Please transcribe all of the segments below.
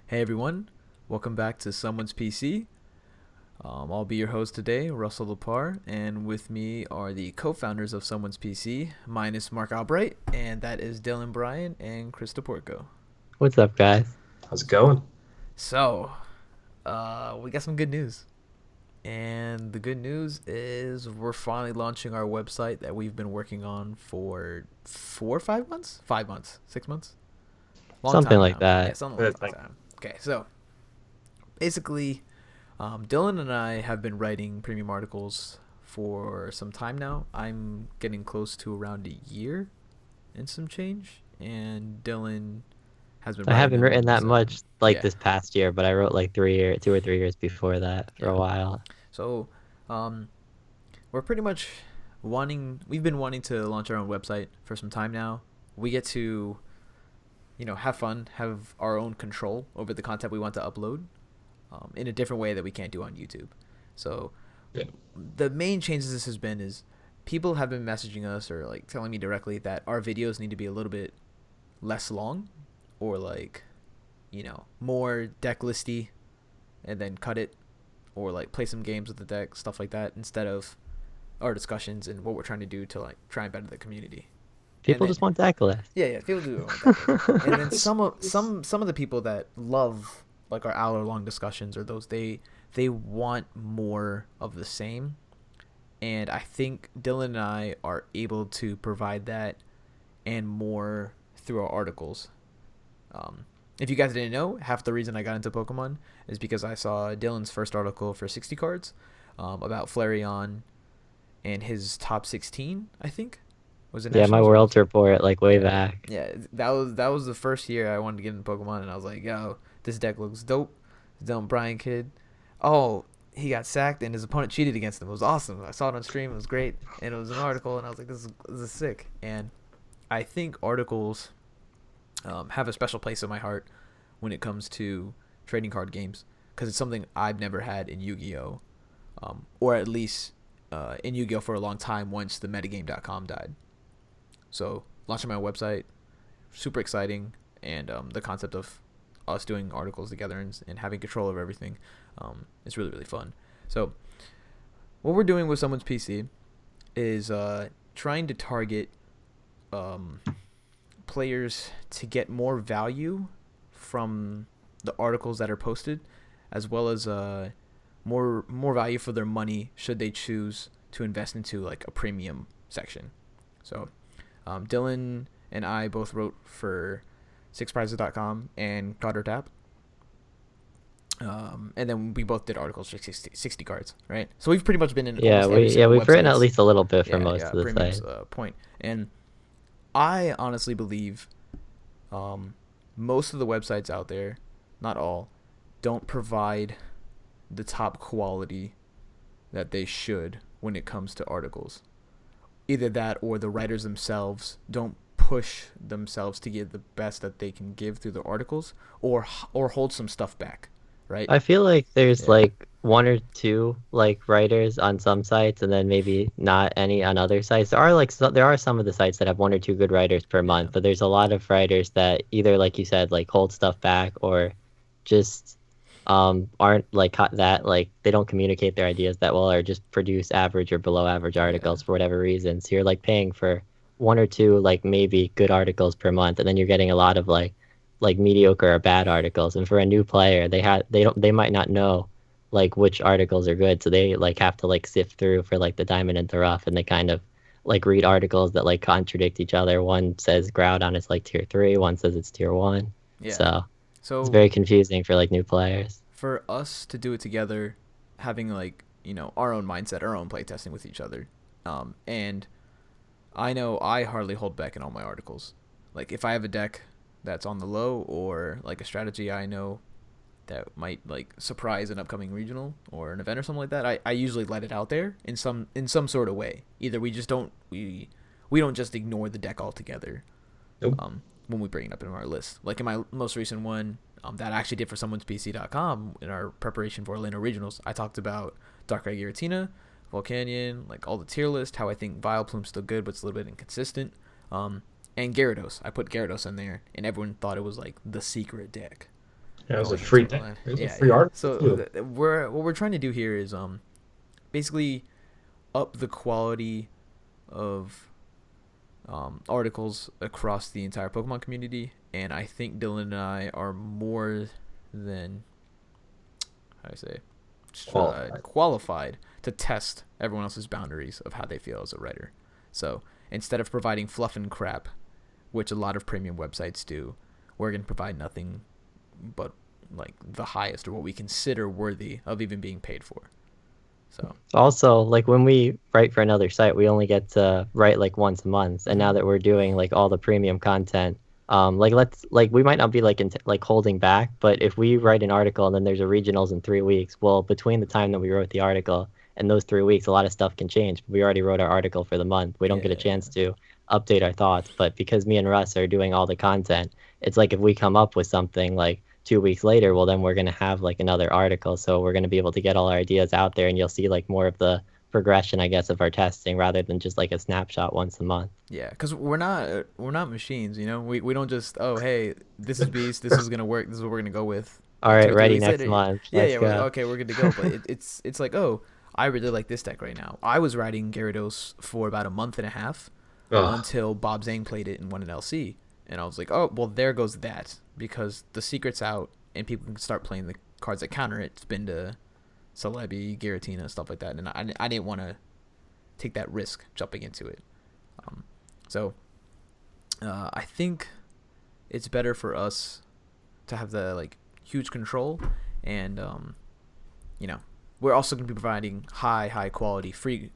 Hey everyone, welcome back to Someone's PC. I'll be your host today, Russell Lepar, and with me are the co-founders of Someone's PC. Mine is Mark Albright, and that is Dylan Bryan and Krista Porco. What's up, guys? How's it going? So, we got some good news, and the good news is we're finally launching our website that we've been working on for 4 or 5 months, 5 months, 6 months, long Something time like now. Yeah, that. something Good like that thing. time. Okay, so basically, Dylan and I have been writing premium articles for some time now. I'm getting close to around a year and some change, and Dylan has been I writing haven't written them. that So much like yeah, this past year, but I wrote like 3 years, 2 or 3 years before that for yeah. a while. So um, we're pretty much wanting. We've been wanting to launch our own website for some time now. We get to have fun, have our own control over the content we want to upload in a different way that we can't do on YouTube. So Yeah. the main changes this has been is people have been messaging us or like telling me directly that our videos need to be a little bit less long or like more deck listy and then cut it or like play some games with the deck, stuff like that, instead of our discussions and what we're trying to do to like try and better the community. And People then just want deck lists. yeah, people do want deck lists. And then some of the people that love like our hour long discussions or those they want more of the same, and I think Dylan and I are able to provide that and more through our articles. If you guys didn't know, half the reason I got into Pokemon is because I saw Dylan's first article for 60 cards about Flareon and his top 16, I think, was it Yeah, my Nationals or was world it? report like way Yeah, back. yeah. That was the first year I wanted to get into Pokemon, and I was like, yo, this deck looks dope. Dylan Bryan kid. Oh, he got sacked and his opponent cheated against him. It was awesome. I saw it on stream. It was great, and it was an article, and I was like, this is sick. And I think articles have a special place in my heart when it comes to trading card games because it's something I've never had in Yu-Gi-Oh, or at least in Yu-Gi-Oh for a long time once the metagame.com died. So launching my website, super exciting, and the concept of us doing articles together and having control over everything is really really fun. So what we're doing with someone's PC is trying to target um, players to get more value from the articles that are posted, as well as more value for their money should they choose to invest into like a premium section. So Dylan and I both wrote for sixprizes.com and Cotter Tap. And then we both did articles for 60 cards, right? So we've pretty much been in Yeah, almost every we yeah single we've written at website's least a little bit for most yeah of the premium's site. point. And I honestly believe most of the websites out there, not all, don't provide the top quality that they should when it comes to articles. Either that or the writers themselves don't push themselves to give the best that they can give through the articles, or hold some stuff back, right? I feel like there's Yeah, like one or two like writers on some sites, and then maybe not any on other sites. There are some of the sites that have one or two good writers per yeah, month, but there's a lot of writers that either, like you said, like hold stuff back or just aren't like that like they don't communicate their ideas that well or just produce average or below average yeah, articles for whatever reason. So you're like paying for one or two like maybe good articles per month, and then you're getting a lot of like mediocre or bad articles. And for a new player, they might not know like which articles are good, so they like have to like sift through for like the diamond and the rough, and they kind of like read articles that like contradict each other. One says Groudon is like tier 3, one says it's tier 1. yeah. So it's So very confusing for like new players. for us to do it together, having like our own mindset, our own playtesting with each other, and I know I hardly hold back in all my articles. Like if I have a deck that's on the low or like a strategy I know that might like surprise an upcoming regional or an event or something like that, I usually let it out there in some sort of way. Either we don't just ignore the deck altogether Nope. when we bring it up in our list. Like in my most recent one that I actually did for someone's PC.com in our preparation for Orlando Regionals, I talked about Darkrai Giratina, Volcanion, like all the tier list, how I think Vileplume's still good but it's a little bit inconsistent. And Gyarados. I put Gyarados in there and everyone thought it was like the secret deck. Yeah, it was a going free into thing. online. It was a Yeah, free yeah. article So too. what we're trying to do here is basically up the quality of articles across the entire Pokemon community, and I think Dylan and I are more than, how do I say, Qualified. qualified to test everyone else's boundaries of how they feel as a writer. So instead of providing fluff and crap, which a lot of premium websites do, we're going to provide nothing but like the highest or what we consider worthy of even being paid for. So Also, like when we write for another site, we only get to write like once a month. And now that we're doing like all the premium content, like we might not be like like holding back, but if we write an article and then there's a regionals in 3 weeks, well, between the time that we wrote the article and those 3 weeks, a lot of stuff can change. We already wrote our article for the month. We don't get a yeah, chance to update our thoughts. But because me and Russ are doing all the content, it's like if we come up with something like 2 weeks later, well, then we're going to have like another article. So we're going to be able to get all our ideas out there and you'll see like more of the progression, I guess, of our testing rather than just like a snapshot once a month. yeah, because we're not machines, you know. We don't just, oh, hey, this is beast, this is gonna work, this is what we're gonna go with. All Like two right, or three ready weeks next later, month. yeah, Let's yeah, go. okay, we're good to go. But it's like, oh, I really like this deck right now. I was riding Gyarados for about a month and a half Ugh. until Bob Zhang played it and won an LC, and I was like, oh, well, there goes that, because the secret's out and people can start playing the cards that counter it. Spin to Celebi, Giratina, stuff like that, and I didn't want to take that risk jumping into it. So I think it's better for us to have the like huge control, and you know, we're also going to be providing high quality free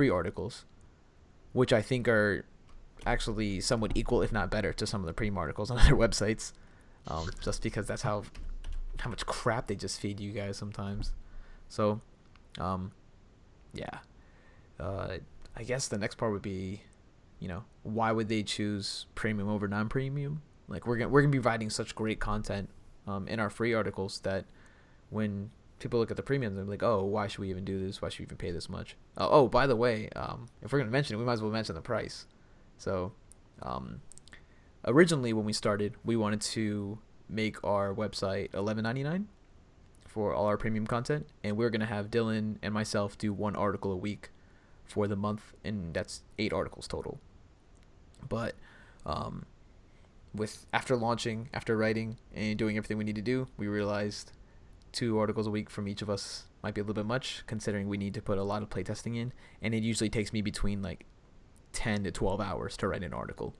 articles, which I think are actually somewhat equal, if not better, to some of the premium articles on other websites. Just because that's how much crap they just feed you guys sometimes. So, yeah. I guess the next part would be, you know, why would they choose premium over non-premium? Like we're gonna be providing such great content in our free articles that when people look at the premiums, they're like, oh, why should we even do this? Why should we even pay this much? Oh, by the way, if we're gonna mention it, we might as well mention the price. So, originally when we started, we wanted to make our website $11.99 for all our premium content, and we're gonna have Dylan and myself do one article a week for the month, and that's 8 articles total. But with after launching, after writing and doing everything we need to do, we realized 2 articles a week from each of us might be a little bit much, considering we need to put a lot of playtesting in, and it usually takes me between like 10 to 12 hours to write an article.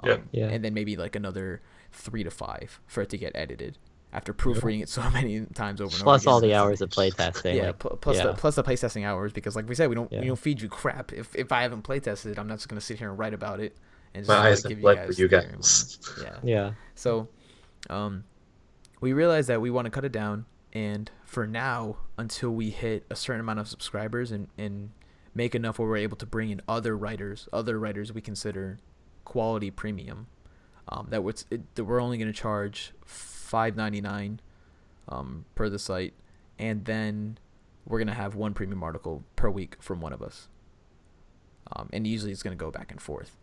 Yeah. And then maybe like another 3 to 5 for it to get edited after proofreading it so many times over and over Plus again. all the hours of playtesting. Yeah, like, plus yeah. the playtesting hours, because like we said, we don't feed you crap. If I haven't playtested, I'm not just gonna sit here and write about it and just My eyes like, have give bled for you their- guys. Yeah. So, we realized that we want to cut it down, and for now, until we hit a certain amount of subscribers and make enough where we're able to bring in other writers we consider quality premium, that we're only going to charge $5.99 per the site, and then we're going to have one premium article per week from one of us, and usually it's going to go back and forth.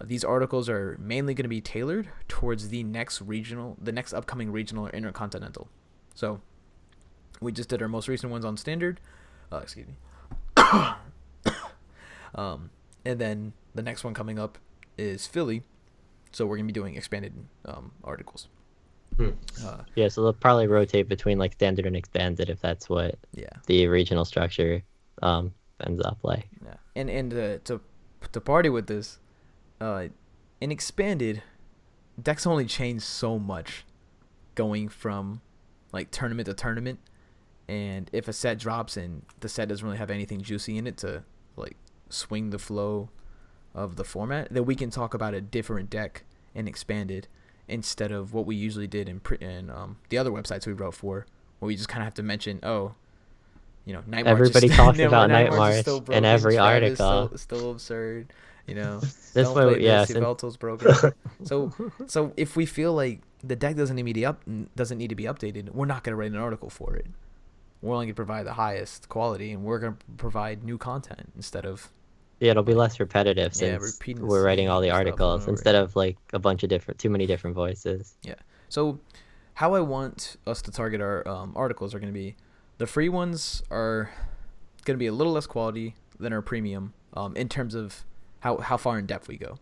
These articles are mainly going to be tailored towards the next upcoming regional or intercontinental. So we just did our most recent ones on standard, excuse me, and then the next one coming up is Philly, so we're going to be doing expanded articles. Yeah, so they'll probably rotate between like standard and expanded if that's what the regional structure ends up like. Yeah, and to party with this, in expanded, decks only change so much, going from like tournament to tournament, and if a set drops and the set doesn't really have anything juicy in it to like swing the flow of the format, then we can talk about a different deck in expanded instead of what we usually did in the other websites we wrote for, where we just kind of have to mention, oh, you know, Night March everybody is talks still, about Night Night March is March still in every Travis article. still absurd, you know. This Don't way, play yeah. this, Yveltal's broken. So if we feel like the deck doesn't need to be updated, we're not gonna write an article for it. We're only gonna provide the highest quality, and we're gonna provide new content instead of it'll be less repetitive since repeating we're writing all the stuff over articles and over instead again. of like a bunch of too many different voices. So how I want us to target our articles are going to be, the free ones are going to be a little less quality than our premium in terms of how far in depth we go.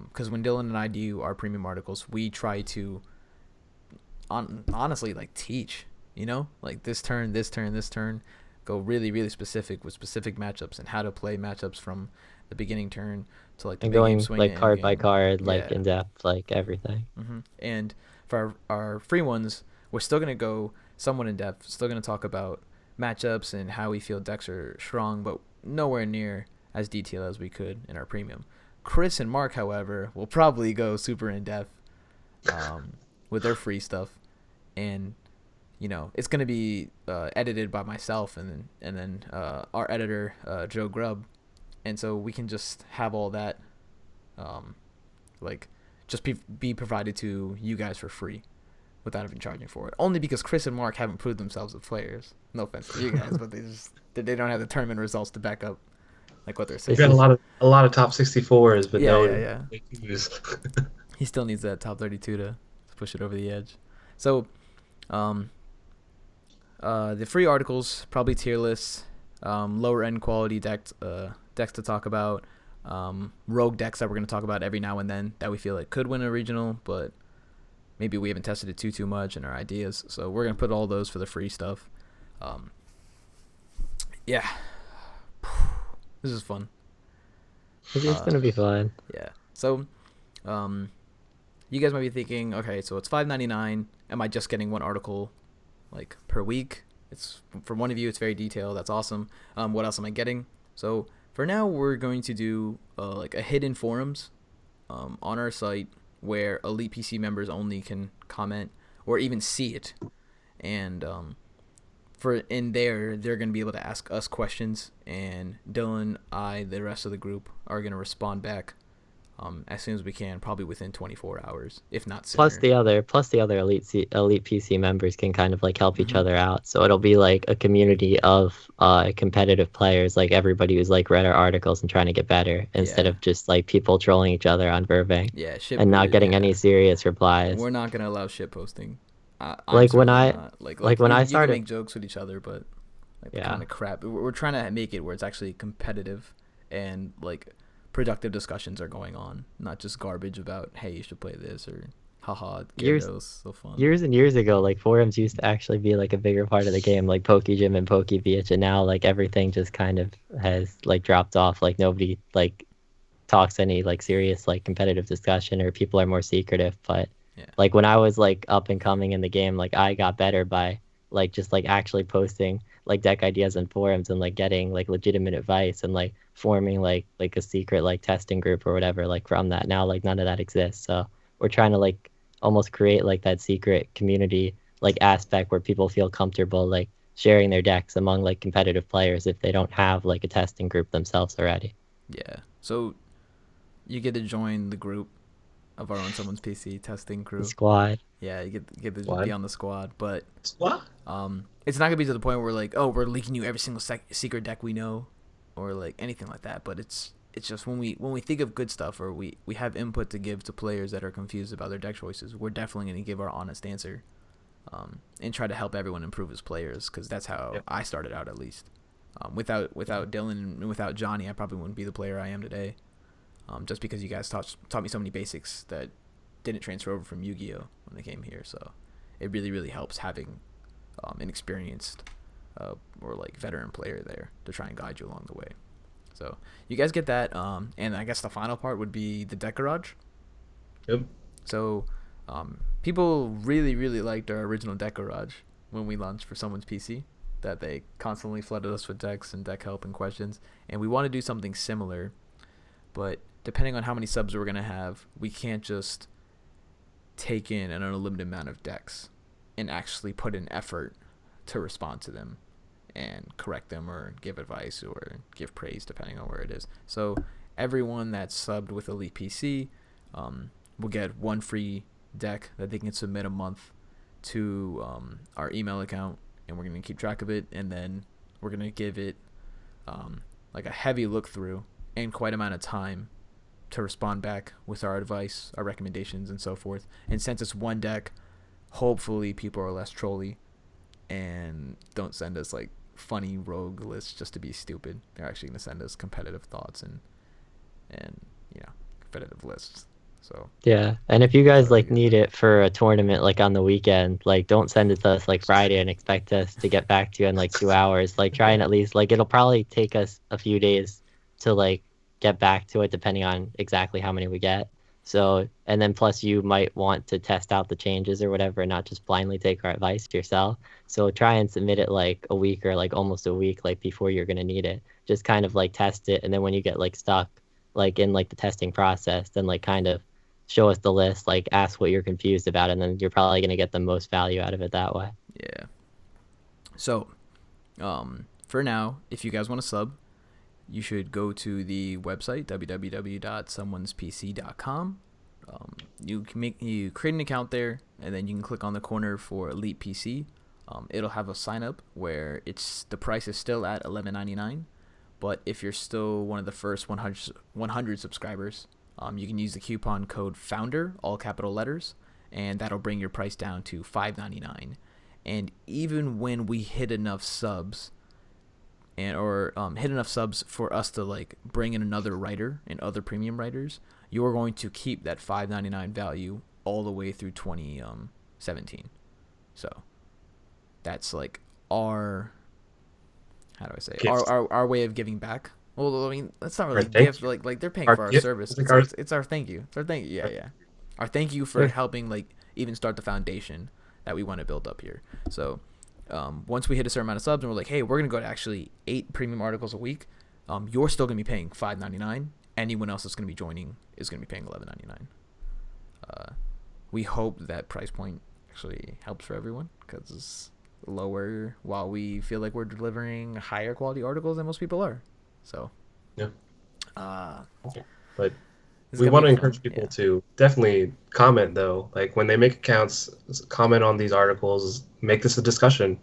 Because when Dylan and I do our premium articles, we try to honestly like teach, like this turn, go really, really specific with specific matchups and how to play matchups from the beginning turn to like the And big game going swing like to card by endgame. card, like Yeah. in depth, like everything. And for our free ones, we're still going to go somewhat in depth, still going to talk about matchups and how we feel decks are strong, but nowhere near as detailed as we could in our premium. Chris and Mark, however, will probably go super in depth with their free stuff, and it's going to be edited by myself and then our editor Joe Grubb, and so we can just have all that like just be provided to you guys for free without even charging for it. Only because Chris and Mark haven't proved themselves as players. No offense to you guys, but they don't have the tournament results to back up like what they're We've saying. got a lot of top 64s, but Yeah. no twos. He still needs that top 32 to push it over the edge. So, the free articles, probably tier lists, lower end quality decks to talk about, rogue decks that we're going to talk about every now and then that we feel like could win a regional, but maybe we haven't tested it too much in our ideas. So we're going to put all those for the free stuff. Yeah. This is fun. It's gonna be fun. Yeah. So, you guys might be thinking, okay, so it's $5.99. Am I just getting one article, like per week? It's for one of you. It's very detailed. That's awesome. What else am I getting? So for now, we're going to do like a hidden forums, on our site where Elite PC members only can comment or even see it, and for in there they're going to be able to ask us questions, and Dylan, the rest of the group are going to respond back as soon as we can, probably within 24 hours, if not sooner. Plus the other elite PC members can kind of like help each other out. So it'll be like a community of competitive players, like everybody who's like read our articles and trying to get better, instead of just like people trolling each other on Verving. Yeah, and not getting any serious replies. We're not gonna allow shit posting. Like when when I you started, can make jokes with each other, but kind of crap. We're trying to make it where it's actually competitive and like productive discussions are going on, not just garbage about, hey, you should play this, or haha, Gyarados, so fun. Years and years ago, like forums used to actually be like a bigger part of the game, like PokeGym and PokeBH, and now like everything just kind of has like dropped off. Like nobody like talks any like serious like competitive discussion, or people are more secretive. But like when I was like up and coming in the game, like I got better by like just like actually posting like deck ideas in forums and like getting like legitimate advice and like forming like a secret like testing group or whatever like from that. Now like none of that exists, so we're trying to like almost create like that secret community like aspect where people feel comfortable like sharing their decks among like competitive players if they don't have like a testing group themselves already. Yeah, so you get to join the group of our own someone's PC testing crew. The squad. Yeah, you get to be on the squad, but what? It's not gonna be to the point where we're like, oh, we're leaking you every single secret deck we know, or like anything like that. But it's just when we think of good stuff, or we have input to give to players that are confused about their deck choices, we're definitely gonna give our honest answer, and try to help everyone improve as players, because that's how I started out, at least. Without Dylan and without Johnny, I probably wouldn't be the player I am today. Just because you guys taught me so many basics that didn't transfer over from Yu-Gi-Oh when they came here. So it really, really helps having an experienced or like veteran player there to try and guide you along the way. So you guys get that, and I guess the final part would be the Deck Garage. Yep. So people really, really liked our original Deck Garage when we launched for someone's PC, that they constantly flooded us with decks and deck help and questions, and we want to do something similar, but depending on how many subs we're going to have, we can't just take in an unlimited amount of decks and actually put in effort to respond to them and correct them or give advice or give praise, depending on where it is. So everyone that's subbed with Elite PC will get one free deck that they can submit a month to our email account, and we're going to keep track of it, and then we're going to give it like a heavy look through and quite amount of time to respond back with our advice, our recommendations, and so forth. And since it's one deck, hopefully people are less trolly and don't send us like funny rogue lists just to be stupid. They're actually going to send us competitive thoughts and competitive lists. So Yeah, and if you guys So, like yeah. need it for a tournament like on the weekend, like don't send it to us like Friday and expect us to get back to you in like 2 hours. Like try and at least like it'll probably take us a few days to like get back to it depending on exactly how many we get. So and then plus you might want to test out the changes or whatever and not just blindly take our advice yourself. So try and submit it like a week or like almost a week like before you're gonna need it. Just kind of like test it and then when you get like stuck like in like the testing process, then like kind of show us the list, like ask what you're confused about, and then you're probably going to get the most value out of it that way. Yeah. So, for now, if you guys want to sub, you should go to the website www.someonespc.com. You create an account there, and then you can click on the corner for Elite PC. It'll have a sign up where the price is still at $11.99, but if you're still one of the first 100 subscribers, you can use the coupon code FOUNDER, all capital letters, and that'll bring your price down to $5.99. And even when we hit enough subs, or hit enough subs for us to like bring in another writer and other premium writers, you are going to keep that $5.99 value all the way through 2017. So that's like our Gift. our way of giving back. Well, I mean, that's not really Our a thank gift. Like they're paying Our for our gift service. is like It's our thank you. It's our thank you. Yeah. Our thank you for Yeah. helping like even start the foundation that we want to build up here. So once we hit a certain amount of subs and we're like, hey, we're gonna go to actually 8 premium articles a week, you're still gonna be paying $5.99. Anyone else that's gonna be joining is gonna be paying $11.99. We hope that price point actually helps for everyone because it's lower while we feel like we're delivering higher quality articles than most people are. So Yeah. This But is we gonna want be to fun. encourage people Yeah. to definitely comment though. Like when they make accounts, comment on these articles. Make this a discussion.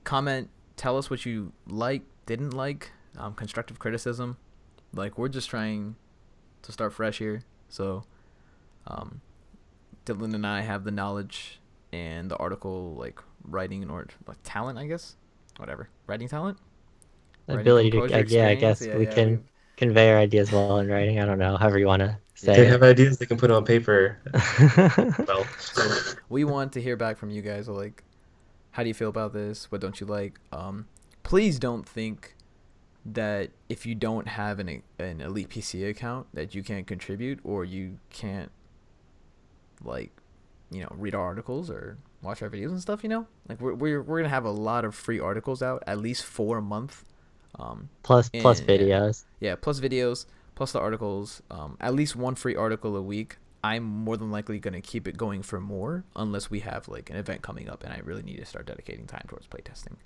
Comment, tell us what you like, didn't like, constructive criticism. Like we're just trying to start fresh here. So Dylan and I have the knowledge and the article like writing or like talent, I guess. Whatever. Writing talent? Writing Ability composure to, yeah, I experience. guess Yeah, we yeah. can convey our ideas well in writing. I don't know, however you want to They say have ideas they can put on paper. it. Well, So we want to hear back from you guys. Like, how do you feel about this? What don't you like? Please don't think that if you don't have an Elite PC account that you can't contribute or you can't like read our articles or watch our videos and stuff. Like we're gonna have a lot of free articles out, at least 4 a month. plus And, videos. Yeah, plus videos, plus the articles. At least one free article a week. I'm more than likely gonna keep it going for more unless we have like an event coming up and I really need to start dedicating time towards playtesting.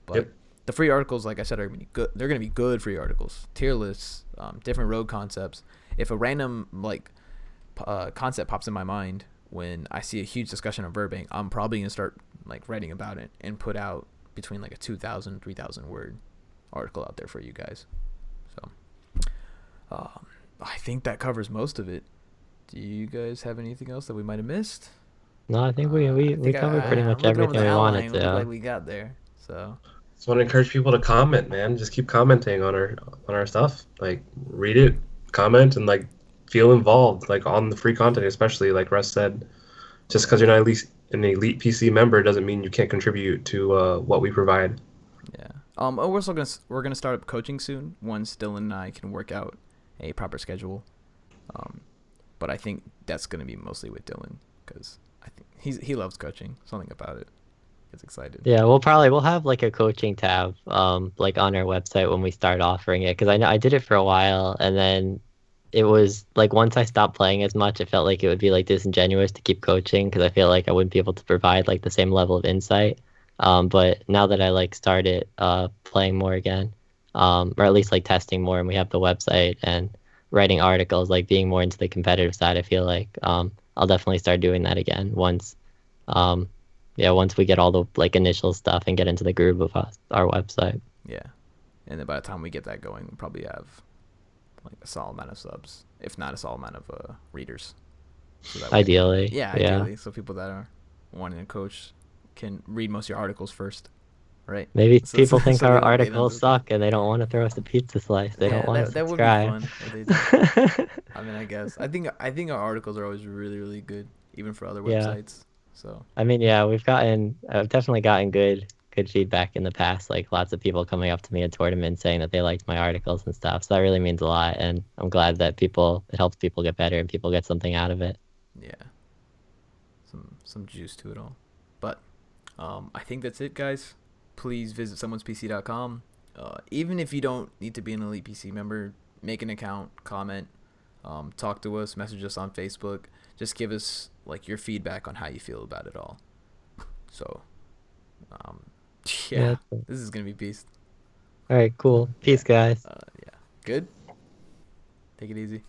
But Yep. the free articles, like I said, are gonna be good. They're gonna be good free articles, tier lists, different road concepts. If a random like concept pops in my mind when I see a huge discussion on Burbank, I'm probably gonna start like writing about it and put out between like a 2,000, 3,000 word article out there for you guys. So I think that covers most of it. Do you guys have anything else that we might have missed? No, I think I we think covered pretty I'm much looking over everything the we wanted outline. It looked like to. we got there. So just want to encourage people to comment, man. Just keep commenting on our stuff. Like read it, comment, and like feel involved, like on the free content, especially like Russ said. Just because you're not at least an elite PC member doesn't mean you can't contribute to what we provide. yeah. We're gonna start up coaching soon once Dylan and I can work out a proper schedule. But I think that's gonna be mostly with Dylan because I think he loves coaching. Something about it. Gets excited. Yeah, we'll have like a coaching tab like on our website when we start offering it because I know I did it for a while and then it was like once I stopped playing as much, it felt like it would be like disingenuous to keep coaching because I feel like I wouldn't be able to provide like the same level of insight. But now that I like started playing more again, or at least like testing more, and we have the website and writing articles, like being more into the competitive side, I feel like I'll definitely start doing that again once once we get all the like initial stuff and get into the groove of our website. Yeah. And then by the time we get that going, we'll probably have like a solid amount of subs, if not a solid amount of readers. So that way, Ideally. yeah, ideally. So people that are wanting a coach can read most of your articles first, right? Maybe So- people so- think so our they don't articles suck and they don't want to throw us a pizza slice. They don't want to that would be subscribe. fun if they did. I mean, I guess I think our articles are always really really good, even for other Yeah. websites. So I mean, yeah, I've definitely gotten good feedback in the past. Like lots of people coming up to me at tournaments saying that they liked my articles and stuff. So that really means a lot, and I'm glad that it helps people get better and people get something out of it. yeah, some juice to it all. But I think that's it, guys. Please visit someone'spc.com. Even if you don't need to be an Elite PC member, make an account, comment, talk to us, message us on Facebook. Just give us like your feedback on how you feel about it all. So, yeah, Yeah. this is gonna be beast. All right, cool. Peace, guys. Yeah, good. Take it easy.